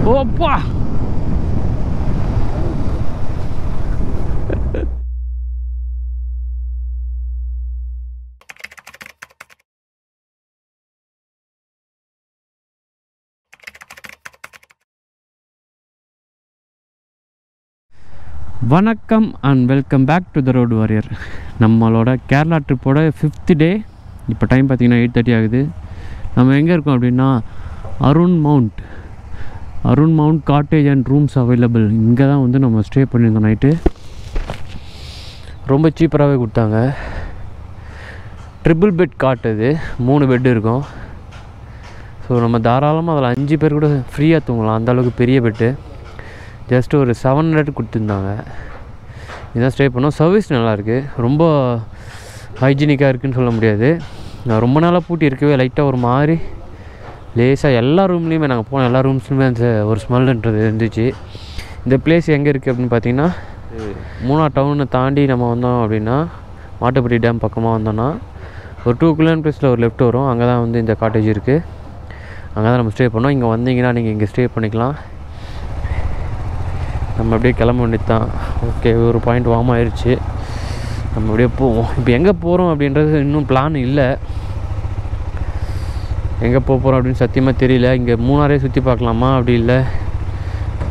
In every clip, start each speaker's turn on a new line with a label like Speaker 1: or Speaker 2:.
Speaker 1: ஓப்பா வணக்கம் and welcome back to the road warrior. நம்மளோட Kerala ட்ரிப்போட 5th டே. இப்போ டைம் பார்த்திங்கன்னா 8:30 ஆகுது. நம்ம எங்கே இருக்கோம் அப்படின்னா Arun mount cottage and rooms available. இங்கே தான் வந்து நம்ம ஸ்டே பண்ணியிருந்தோம் நைட்டு. ரொம்ப சீப்பராகவே கொடுத்தாங்க. ட்ரிபிள் பெட் காட், அது 3 பெட்டு இருக்கும். ஸோ நம்ம தாராளமாக அதில் 5 பேர் கூட ஃப்ரீயாக தூங்கலாம். அந்தளவுக்கு பெரிய பெட்டு. ஜஸ்ட் ஒரு 700 கொடுத்துருந்தாங்க. இதான் ஸ்டே பண்ணோம். சர்வீஸ் நல்லாயிருக்கு. ரொம்ப ஹைஜீனிக்காக இருக்குதுன்னு சொல்ல முடியாது. நான் ரொம்ப நாளாக பூட்டி இருக்கவே லைட்டாக ஒரு மாதிரி லேசாக எல்லா ரூம்லேயுமே, நாங்கள் போன எல்லா ரூம்ஸ்லையுமே அந்த ஒரு ஸ்மெல்ன்றது இருந்துச்சு. இந்த பிளேஸ் எங்கே இருக்குது அப்படின்னு பார்த்தீங்கன்னா, மூணார் டவுனை தாண்டி நம்ம வந்தோம் அப்படின்னா மாட்டுப்பட்டி டேம் பக்கமாக வந்தோன்னா ஒரு 2 கிலோமீட்டர்ஸில் ஒரு லெஃப்ட் வரும். அங்கே தான் வந்து இந்த காட்டேஜ் இருக்குது. அங்கே தான் நம்ம ஸ்டே பண்ணோம். இங்கே வந்தீங்கன்னா நீங்கள் இங்கே ஸ்டே பண்ணிக்கலாம். நம்ம அப்படியே கிளம்ப வேண்டியது தான். ஓகே, ஒரு பாயிண்ட் வார்ம் ஆயிடுச்சு. நம்ம அப்படியே போவோம். இப்போ எங்கே போகிறோம் அப்படின்றது இன்னும் பிளான் இல்லை. எங்கே போகிறோம் அப்படின்னு சத்தியமாக தெரியல. இங்கே மூணாரே சுற்றி பார்க்கலாமா, அப்படி இல்லை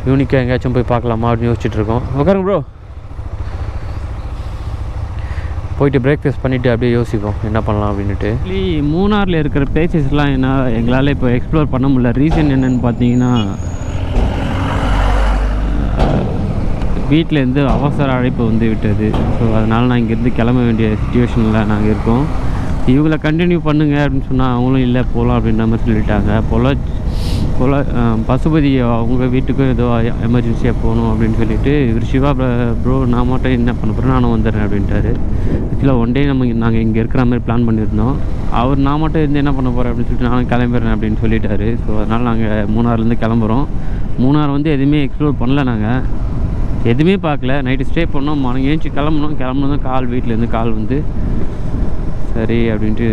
Speaker 1: யூனிக்காக எங்கேயாச்சும் போய் பார்க்கலாமா அப்படின்னு யோசிச்சுட்ருக்கோம். உட்காருங்க ப்ரோ. போயிட்டு பிரேக்ஃபாஸ்ட் பண்ணிவிட்டு அப்படியே யோசிப்போம் என்ன பண்ணலாம் அப்படின்ட்டு. மூணாரில் இருக்கிற பிளேசஸ்லாம் என்ன எங்களால் இப்போ எக்ஸ்ப்ளோர் பண்ண முடியல. ரீசன் என்னென்னு பார்த்தீங்கன்னா, வீட்டிலேருந்து அவசர அழைப்பு வந்து விட்டது. ஸோ அதனால் நான் இங்கேருந்து கிளம்ப வேண்டிய சுச்சுவேஷனில் நாங்கள் இருக்கோம். இவங்களை கண்டினியூ பண்ணுங்கள் அப்படின்னு சொன்னால் அவங்களும் இல்லை போகலாம் அப்படின்ற மாதிரி சொல்லிட்டாங்க. பசுபதி அவங்க வீட்டுக்கும் ஏதோ எமர்ஜென்சியாக போகணும் அப்படின்னு சொல்லிட்டு இவர் சிவா ப்ரோ நான் மட்டும் என்ன பண்ண போகிறேன், நானும் வந்துடுறேன் அப்படின்ட்டாரு. ஆக்சுவலாக ஒன் டே நாங்கள் இங்கே இருக்கிற மாதிரி பிளான் பண்ணியிருந்தோம். அவர் நான் மட்டும் இருந்து என்ன பண்ண போகிறேன் அப்படின்னு சொல்லிட்டு நானும் கிளம்பிடுறேன் அப்படின்னு சொல்லிட்டாரு. ஸோ அதனால் நாங்கள் மூணார்லேருந்து கிளம்புறோம். மூணார் வந்து எதுவுமே எக்ஸ்ப்ளோர் பண்ணல, நாங்கள் எதுவுமே பார்க்கல. நைட்டு ஸ்டே பண்ணோம். மார்னிங் ஏஞ்சி கிளம்புனதும் கால் வீட்டிலேருந்து கால் வந்து சரி அப்படின்ட்டு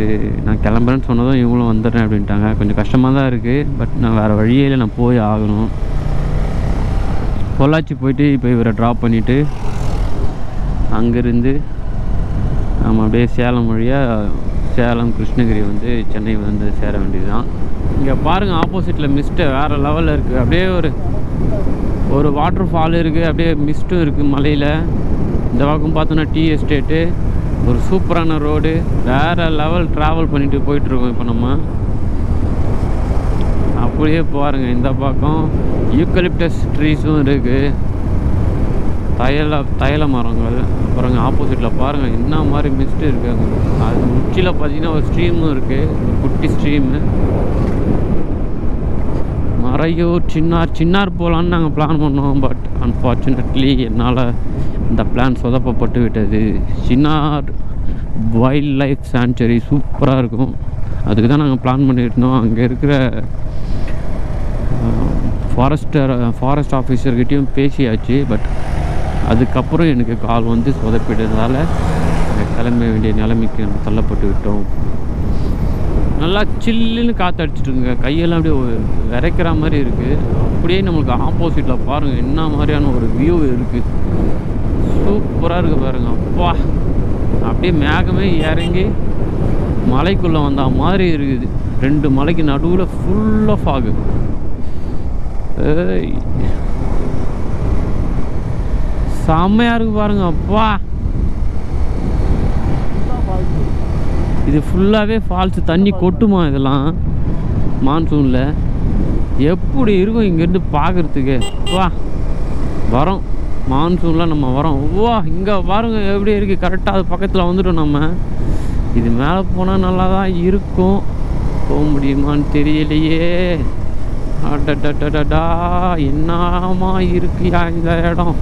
Speaker 1: நான் கிளம்புறேன்னு சொன்னதும் இவங்களும் வந்துடுறேன் அப்படின்ட்டாங்க. கொஞ்சம் கஷ்டமாக தான் இருக்குது. பட் நான் வேறு வழியே இல்லை, நான் போய் ஆகணும். பொள்ளாச்சி போயிட்டு இப்போ இவரை ட்ராப் பண்ணிவிட்டு அங்கேருந்து நம்ம அப்படியே சேலம் வழியாக சேலம் கிருஷ்ணகிரி வந்து சென்னை வந்து சேர வேண்டியது தான். இங்கே பாருங்கள், ஆப்போசிட்டில் மிஸ்ட்டு வேறு லெவலில் இருக்குது. அப்படியே ஒரு வாட்டர் ஃபால் இருக்குது, அப்படியே மிஸ்ட்டும் இருக்குது மலையில். இந்த பக்கம் பார்த்தோன்னா டீ எஸ்டேட்டு, ஒரு சூப்பரான ரோடு, வேறு லெவல் ட்ராவல் பண்ணிட்டு போயிட்டுருக்கோம். இப்போ நம்ம அப்படியே பாருங்கள், இந்த பக்கம் யூக்கலிப்டஸ் ட்ரீஸும் இருக்குது, தைல மரங்கள். அப்புறம் ஆப்போசிட்டில் பாருங்கள் என்ன மாதிரி மிஸ்ட்டு இருக்குது. அது உச்சியில் பார்த்தீங்கன்னா ஒரு ஸ்ட்ரீமும் இருக்குது, ஒரு குட்டி ஸ்ட்ரீமு. மறையூர் சின்னார் போகலான்னு நாங்கள் பிளான் பண்ணோம். பட் அன்ஃபார்ச்சுனேட்லி என்னால் இந்த பிளான் சொதப்பப்பட்டு விட்டது. சின்னார் வைல்ட் லைஃப் சாங்சுரி சூப்பராக இருக்கும், அதுக்கு தான் நாங்கள் பிளான் பண்ணியிருந்தோம். அங்கே இருக்கிற ஃபாரஸ்ட் ஆஃபீஸர்கிட்டையும் பேசியாச்சு. பட் அதுக்கப்புறம் எனக்கு கால் வந்து சொதப்பிட்டதால் கிளம்ப வேண்டிய நிலைமைக்கு நம்ம தள்ளப்பட்டு விட்டோம். நல்லா சில்லுன்னு காற்றடிச்சிட்ருங்க, கையெல்லாம் அப்படியே விரைக்கிற மாதிரி இருக்குது. அப்படியே நம்மளுக்கு ஆப்போசிட்டில் பாருங்கள் என்ன மாதிரியான ஒரு வியூ இருக்குது. சூப்பராக இருக்குது பாருங்கள். அப்பா, அப்படியே மேகமே இறங்கி மலைக்குள்ளே வந்த மாதிரி இருக்குது. 2 மலைக்கு நடுவில் ஃபுல்லாக ஃபாகு. செம்மையாக இருக்குது பாருங்கள். அப்பா, இது ஃபுல்லாகவே ஃபால்ஸு. தண்ணி கொட்டுமா இதெல்லாம் மான்சூனில்? எப்படி இருக்கும் இங்கேருந்து பார்க்குறதுக்கு. வா வரோம், மான்சூனில் நம்ம வரோம். வா இங்கே பாருங்கள் எப்படி இருக்குது. கரெக்டாக அது பக்கத்தில் வந்துட்டோம் நம்ம. இது மேலே போனால் நல்லா தான் இருக்கும், போக முடியுமான்னு தெரியலையே. அடடடடா, என்னமா இருக்குயா இந்த இடம்.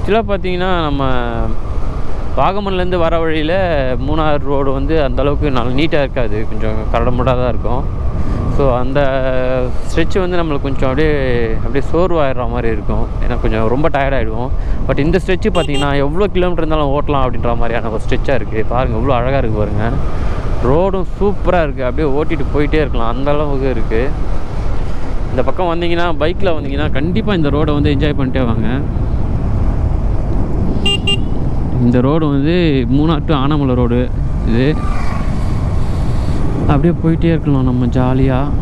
Speaker 1: ஆக்சுவலாக பார்த்தீங்கன்னா நம்ம வாகமன்லேருந்து வர வழியில் மூணார் ரோடு வந்து அந்தளவுக்கு நல்ல நீட்டாக இருக்காது, கொஞ்சம் கரடுமுடாக தான் இருக்கும். ஸோ அந்த ஸ்ட்ரெச் வந்து நம்மளுக்கு கொஞ்சம் அப்படியே சோர்வாயிடுற மாதிரி இருக்கும், ஏன்னா கொஞ்சம் ரொம்ப டயர்டாகிடுவோம். பட் இந்த ஸ்ட்ரெச்சு பார்த்தீங்கன்னா எவ்வளோ கிலோமீட்டர் இருந்தாலும் ஓட்டலாம் அப்படின்ற மாதிரியான ஒரு ஸ்ட்ரெச்சாக இருக்குது. பாருங்கள் எவ்வளோ அழகாக இருக்குது பாருங்கள். ரோடும் சூப்பராக இருக்குது, அப்படியே ஓட்டிகிட்டு போயிட்டே இருக்கலாம் அந்த அளவுக்கு இருக்குது. இந்த பக்கம் வந்தீங்கன்னா, பைக்கில் வந்தீங்கன்னா கண்டிப்பாக இந்த ரோடை வந்து என்ஜாய் பண்ணிட்டே வாங்க. இந்த ரோடு வந்து மூணார் டு ஆனமலை ரோடு. இது அப்படியே போயிட்டே இருக்கலாம் நம்ம ஜாலியாக.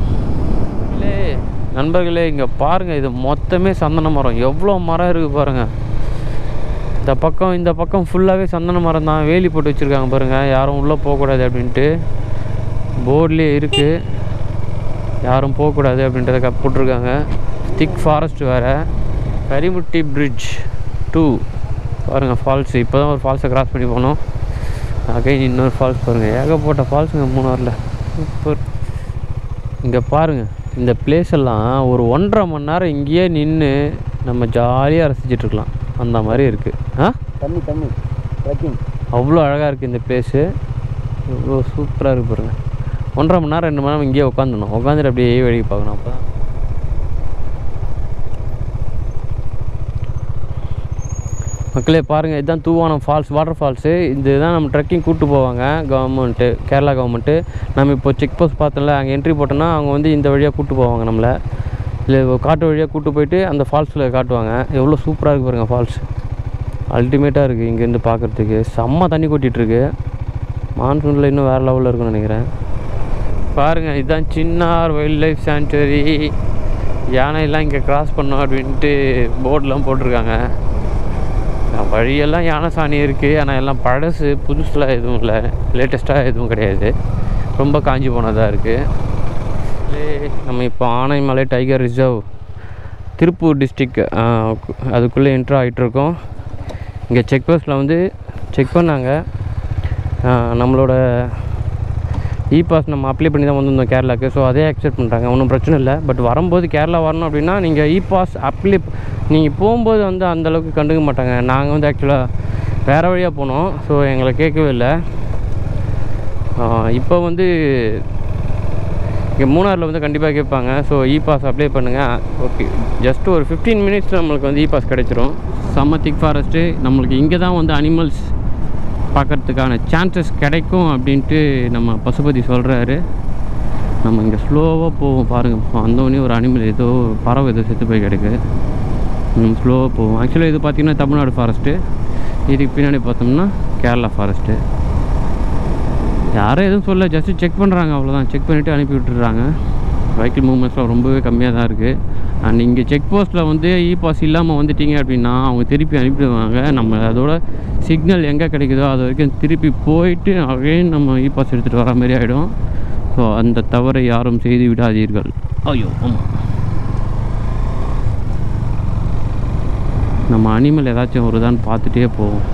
Speaker 1: இல்லை நண்பர்களே, இங்கே பாருங்கள், இது மொத்தமே சந்தன மரம். எவ்வளோ மரம் இருக்குது பாருங்கள். இந்த பக்கம் ஃபுல்லாகவே சந்தன மரம் தான். வேலி போட்டு வச்சுருக்காங்க பாருங்கள், யாரும் உள்ளே போகக்கூடாது அப்படின்ட்டு போர்ட்லேயே இருக்குது. யாரும் போகக்கூடாது அப்படின்றத போட்டிருக்காங்க. திக் ஃபாரஸ்ட் வேறு. கரிமுட்டி பிரிட்ஜ் 2 பாருங்கள், ஃபால்ஸு. இப்போ தான் ஒரு ஃபால்ஸை கிராஸ் பண்ணி போனோம். அகைன் இன்னொரு ஃபால்ஸ் பாருங்கள். ஏகப்பட்ட ஃபால்ஸுங்க மூணாரில், சூப்பர். இங்கே பாருங்கள், இந்த பிளேஸ் எல்லாம் ஒரு 1.5 மணி நேரம் இங்கேயே நின்று நம்ம ஜாலியாக ரசிச்சிட்ருக்கலாம், அந்த மாதிரி இருக்குது. தண்ணி ட்ரெக்கிங் அவ்வளோ அழகாக இருக்குது இந்த பிளேஸு. எவ்வளோ சூப்பராக இருக்குது பாருங்கள். 1.5 மணி நேரம் 2 மணி நேரம் இங்கேயே உட்காந்துட்டு அப்படியே வேடிக்கை பார்க்கணும். அப்போ தான் மக்களே பாருங்கள், இதுதான் தூவானம் ஃபால்ஸ், வாட்டர் ஃபால்ஸு. இதுதான் நம்ம ட்ரெக்கிங் கூப்பிட்டு போவாங்க கவர்மெண்ட்டு, கேரளா கவர்மெண்ட்டு. நம்ம இப்போ செக் போஸ்ட் பார்த்தோம்ல, அங்கே என்ட்ரி போட்டோன்னா அவங்க வந்து இந்த வழியாக கூப்பிட்டு போவாங்க நம்மளை, இல்லை காட்டு வழியாக கூப்பிட்டு போயிட்டு அந்த ஃபால்ஸில் காட்டுவாங்க. எவ்வளோ சூப்பராக இருக்குது பாருங்கள் ஃபால்ஸ், அல்டிமேட்டாக இருக்குது. இங்கேருந்து பார்க்குறதுக்கு செம்ம தண்ணி கொட்டிகிட்ருக்கு. மான்சூனில் இன்னும் வேறு லெவலில் இருக்குன்னு நினைக்கிறேன். பாருங்கள், இதுதான் சின்னார் வைல்ட் லைஃப் சாங்சுவரி. யானையெல்லாம் இங்கே கிராஸ் பண்ணோம் அப்படின்ட்டு போர்டெலாம் போட்டிருக்காங்க. வழியெல்லாம் யானை சாணி இருக்குது, ஆனால் எல்லாம் பழசு, புதுசில் எதுவும் இல்லை, லேட்டஸ்ட்டாக எதுவும் கிடையாது, ரொம்ப காஞ்சி போனதாக இருக்குது. நம்ம இப்போ Anaimalai tiger reserve Tiruppur district அதுக்குள்ளே என்ட்ரு ஆகிட்ருக்கோம். இங்கே செக் போஸ்ட்டில் வந்து செக் பண்ணாங்க. நம்மளோட பாஸ் நம்ம அப்ளை பண்ணி தான் வந்திருந்தோம் கேரளாவுக்கு. ஸோ அதே அக்செப்ட் பண்ணுறாங்க, ஒன்றும் பிரச்சனை இல்லை. பட் வரும்போது கேரளா வரணும் அப்படின்னா நீங்கள் பாஸ் அப்ளை நீங்கள் போகும்போது வந்து அந்தளவுக்கு கண்டுக்க மாட்டாங்க. நாங்கள் வந்து ஆக்சுவலாக வேறு வழியாக போனோம், ஸோ எங்களை கேட்கவே இல்லை. இப்போ வந்து இங்கே மூணாரில் வந்து கண்டிப்பாக கேட்பாங்க. ஸோ பாஸ் அப்ளை பண்ணுங்கள். ஓகே, ஜஸ்ட் ஒரு 15 மினிட்ஸில் நம்மளுக்கு வந்து பாஸ் கிடைச்சிரும். செம்ம திக் ஃபாரஸ்ட்டு. நம்மளுக்கு இங்கே தான் வந்து அனிமல்ஸ் பார்க்குறதுக்கான சான்சஸ் கிடைக்கும் அப்படின்ட்டு நம்ம பசுபதி சொல்கிறாரு. நம்ம இங்கே ஸ்லோவாக போவோம் பாருங்கள். வந்தோடனே ஒரு அனிமல் ஏதோ பறவை ஏதோ செத்து போய் கிடக்கு. நம்ம ஸ்லோவாக போவோம். ஆக்சுவலாக இது பார்த்திங்கன்னா தமிழ்நாடு ஃபாரஸ்ட்டு, இதுக்கு பின்னாடி பார்த்தோம்னா கேரளா ஃபாரஸ்ட்டு. யாரும் எதுவும் சொல்ல, ஜஸ்ட்டு செக் பண்ணுறாங்க, அவ்வளோதான். செக் பண்ணிவிட்டு அனுப்பி விட்டுறாங்க. வெஹிக்கிள் மூவ்மெண்ட்ஸ்லாம் ரொம்பவே கம்மியாக தான் இருக்குது. அண்ட் இங்கே செக் போஸ்ட்டில் வந்து பாஸ் இல்லாமல் வந்துட்டிங்க அப்படின்னா அவங்க திருப்பி அனுப்பிடுவாங்க. நம்ம அதோட சிக்னல் எங்கே கிடைக்குதோ அது வரைக்கும் திருப்பி போயிட்டு அகைன் நம்ம பாஸ் எடுத்துகிட்டு வர மாதிரி ஆகிடும். ஸோ அந்த தவறை யாரும் செய்து விடாதீர்கள். ஐயோ ஆமாம், நம்ம அனிமல் ஏதாச்சும் வருதான்னு பார்த்துட்டே போவோம்.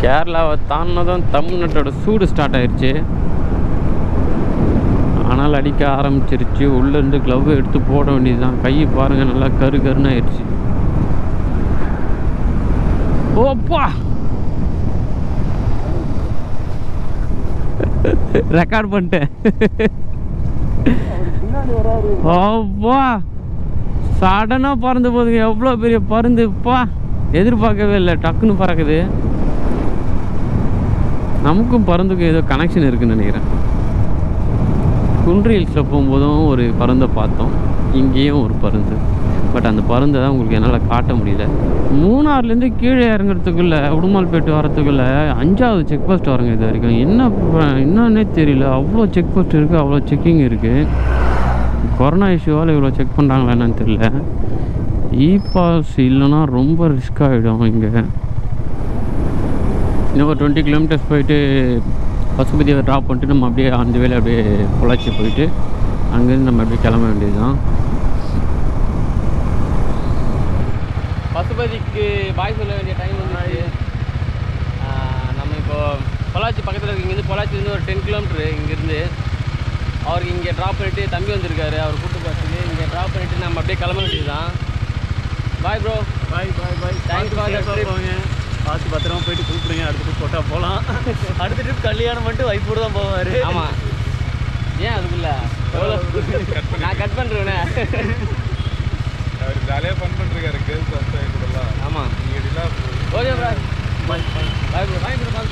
Speaker 1: கேரளாவை தாண்டினதும் தமிழ்நாட்டோட சூடு ஸ்டார்ட் ஆயிடுச்சு. ஆனால் அடிக்க ஆரம்பிச்சிருச்சு. உள்ளேருந்து க்ளவ் எடுத்து போட வேண்டியது தான். கை பாருங்கள், நல்லா கருன்னு ஆயிடுச்சு. ஓப்பா, ரெக்கார்ட் பண்ணிட்டேன். ஓப்பா, சடனாக பறந்து போகுதுங்க. எவ்வளோ பெரிய பருந்துப்பா, எதிர்பார்க்கவே இல்லை. டக்குன்னு பறக்குது. நமக்கும் பருந்துக்கும் ஏதோ கனெக்ஷன் இருக்குதுன்னு நினைக்கிறேன். குன்று ஹில்ஸில் போகும்போதும் ஒரு பருந்தை பார்த்தோம், இங்கேயும் ஒரு பருந்து. பட் அந்த பருந்தை தான் உங்களுக்கு என்னால் காட்ட முடியல. மூணாறுலேருந்து கீழே இறங்குறதுக்குள்ளே உடுமால்பேட்டு வரத்துக்குள்ளே 5வது செக் போஸ்ட் வரங்க. இது வரைக்கும் என்னன்னே தெரியல. அவ்வளோ செக் போஸ்ட் இருக்குது, அவ்வளோ செக்கிங் இருக்குது. கொரோனா இஷ்யூவால் இவ்வளோ செக் பண்ணுறாங்களா என்னன்னு தெரியல. பாஸ் இல்லைன்னா ரொம்ப ரிஸ்க் ஆகிடும். இங்கே இன்னும் ஒரு 20 கிலோமீட்டர்ஸ் போயிட்டு பசுபதியை ட்ராப் பண்ணிட்டு நம்ம அப்படியே அந்த வேலை அப்படியே பொள்ளாச்சி போயிட்டு அங்கேருந்து நம்ம அப்படியே கிளம்ப வேண்டியது தான். பசுபதிக்கு பாய் சொல்ல வேண்டிய டைம் வந்து நம்ம இப்போது பொள்ளாச்சி பக்கத்தில் இருக்கு. இங்கேருந்து பொள்ளாச்சிலேருந்து ஒரு 10 கிலோமீட்ரு இங்கேருந்து. அவருக்கு இங்கே ட்ராப் பண்ணிவிட்டு தம்பி வந்திருக்காரு, அவர் கூப்பிட்டு பார்த்துட்டு இங்கே ட்ராப் பண்ணிவிட்டு நம்ம அப்படியே கிளம்ப வேண்டியது தான். பாய் bro.
Speaker 2: Bye bye bye.
Speaker 1: Thanks for the trip.
Speaker 2: பார்த்து பத்திரமா போயிட்டு கூப்பிடுங்க. அடுத்த ட்ரிப் போட்டால் போகலாம். அடுத்த ட்ரிப் கல்யாணம் மட்டும் வைப்போடு தான் போவார்.
Speaker 1: ஆமாம். ஏன் அதுக்குள்ள நான் கட் பண்ணுறேண்ணே.
Speaker 3: அவர் ஜாலியாக ஃபன் பண்ணுறாரு கேர்ள்ஸ் கூடலாம்.
Speaker 1: ஆமாம். Okay bro. Bye bye bro. Bye bro.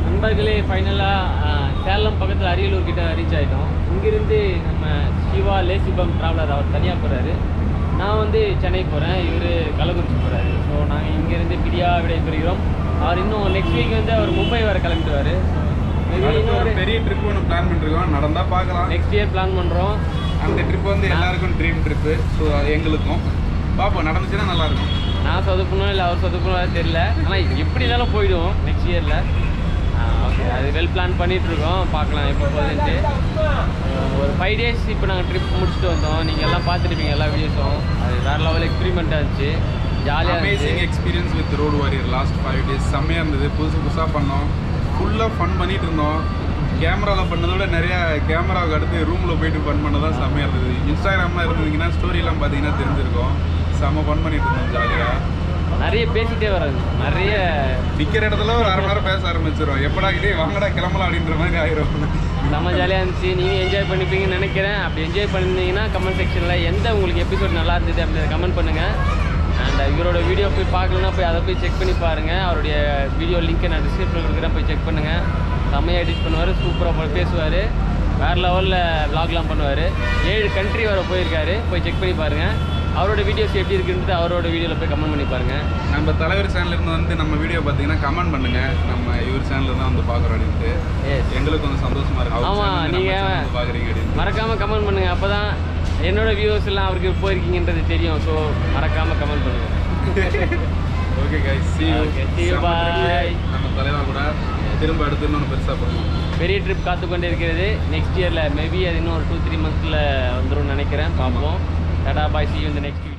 Speaker 1: நண்பர்களே, ஃபைனலாக சேலம் பக்கத்தில் அரியலூர் கிட்ட ரீச் ஆகிட்டோம். இங்கேருந்து நம்ம சிவா லேசிபம் ட்ராவலர் அவர் தனியாக போகிறாரு. நான் வந்து சென்னை போகிறேன், இவர் கள்ளக்குறிச்சி போகிறாரு. ஸோ நாங்கள் இங்கேருந்து பிரியா விடைபெறுகிறோம். அவர் இன்னும் நெக்ஸ்ட் வீக் வந்து அவர் மும்பை வர கிளம்பிடுவார்.
Speaker 3: இன்னொரு பெரிய ட்ரிப் ஒன்று பிளான் பண்ணிருக்கோம். நடந்தால் பார்க்கலாம்.
Speaker 1: நெக்ஸ்ட் இயர் பிளான் பண்ணுறோம்.
Speaker 3: அந்த ட்ரிப் வந்து எல்லாருக்கும் ட்ரீம் ட்ரிப்பு. ஸோ எங்களுக்கும் பார்ப்போம், நடந்துச்சுன்னா நல்லாயிருக்கும்.
Speaker 1: நான் சொதுப்பணும் இல்லை அவர் சொதுப்பணும் தெரியல. ஆனால் எப்படி இருந்தாலும் போயிடுவோம் நெக்ஸ்ட் இயரில். ஓகே, அது வெல் பிளான் பண்ணிகிட்ருக்கோம். பார்க்கலாம் எப்போ போகுதுன்ட்டு. ஒரு 5 days இப்போ நாங்கள் ட்ரிப் முடிச்சுட்டு வந்தோம். நீங்கள் எல்லாம் பார்த்துருப்பீங்க எல்லா வீடியோஸும். அது வேறு லெவல் எக்ஸ்பீரிமெண்ட்டாக இருந்துச்சு. ஜாலியாக
Speaker 3: amazing experience with road warrior. Last 5 days செம்மையாக இருந்தது. புதுசாக பண்ணோம். ஃபுல்லாக ஃபன் பண்ணிகிட்டு இருந்தோம். கேமராவில் பண்ணதை விட நிறையா கேமராவுக்கு அடுத்து ரூமில் போயிட்டு ஃபன் பண்ண தான் செம்மையாக இருந்தது. இன்ஸ்டாகிராம்லாம் இருந்தீங்கன்னா ஸ்டோரியெல்லாம் பார்த்தீங்கன்னா தெரிஞ்சிருக்கும். செம்ம ஃபன் பண்ணிட்டு இருந்தோம் ஜாலியாக.
Speaker 1: நிறைய பேசிகிட்டே வராது. நிறைய
Speaker 3: நிற்கிற இடத்துல ஒரு 1/2 மணி நேரம் பேச ஆரம்பிச்சிடும். எப்படா இதே வாங்கடா கிளம்பலாம் அப்படின்ற மாதிரி ஆயிரும்.
Speaker 1: செம்ம ஜாலியாக இருந்துச்சு. நீங்கள் என்ஜாய் பண்ணிப்பீங்கன்னு நினைக்கிறேன். அப்படி என்ஜாய் பண்ணியிருந்தீங்கன்னா கமெண்ட் செக்ஷனில் எந்த உங்களுக்கு எபிசோட் நல்லா இருந்தது அப்படின்னு கமெண்ட் பண்ணுங்கள். அண்ட் இவரோட வீடியோ போய் பார்க்கலன்னா போய் அதை போய் செக் பண்ணி பாருங்கள். அவருடைய வீடியோ லிங்க்கை நான் டிஸ்கிரிப்ஷனில் கொடுக்குறேன், போய் செக் பண்ணுங்கள். செம்மையாக எடிட் பண்ணுவார், சூப்பராக பேசுவார், வேறு லெவலில் விளாக்லாம் பண்ணுவார். 7 country வர போயிருக்காரு, போய் செக் பண்ணி பாருங்கள். அவரோட வீடியோஸ் எப்படி இருக்குன்ட்டு அவரோட வீடியோவில் போய் கமெண்ட் பண்ணி பாருங்கள்.
Speaker 3: நம்ம தலைவர் சேனல்லேருந்து வந்து நம்ம வீடியோ பார்த்தீங்கன்னா கமெண்ட் பண்ணுங்கள். நம்ம இவர் சேனலில் தான் வந்து பார்க்குறோம் அப்படின்ட்டு. எங்களுக்கு கொஞ்சம் சந்தோஷமாக இருக்கும்.
Speaker 1: ஆமாம், நீங்கள்
Speaker 3: பார்க்குறீங்க அப்படின்னு
Speaker 1: மறக்காமல் கமெண்ட் பண்ணுங்கள். அப்போ தான் என்னோடய வியூவர்ஸ் எல்லாம் அவருக்கு போயிருக்கீங்கன்றது தெரியும். ஸோ மறக்காமல் கமெண்ட் பண்ணுங்கள்.
Speaker 3: Okay guys, see you.
Speaker 1: Bye.
Speaker 3: நம்ம தலைவர் கூட திரும்ப அடுத்து இன்னொன்று பெருசாக பண்ணுவோம்.
Speaker 1: பெரிய ட்ரிப் காத்து கொண்டு இருக்கிறது. நெக்ஸ்ட் இயரில் மேபி அது இன்னும் ஒரு 2-3 months வந்துடும் நினைக்கிறேன். பார்ப்போம். டாடா பாய், see you in the next video.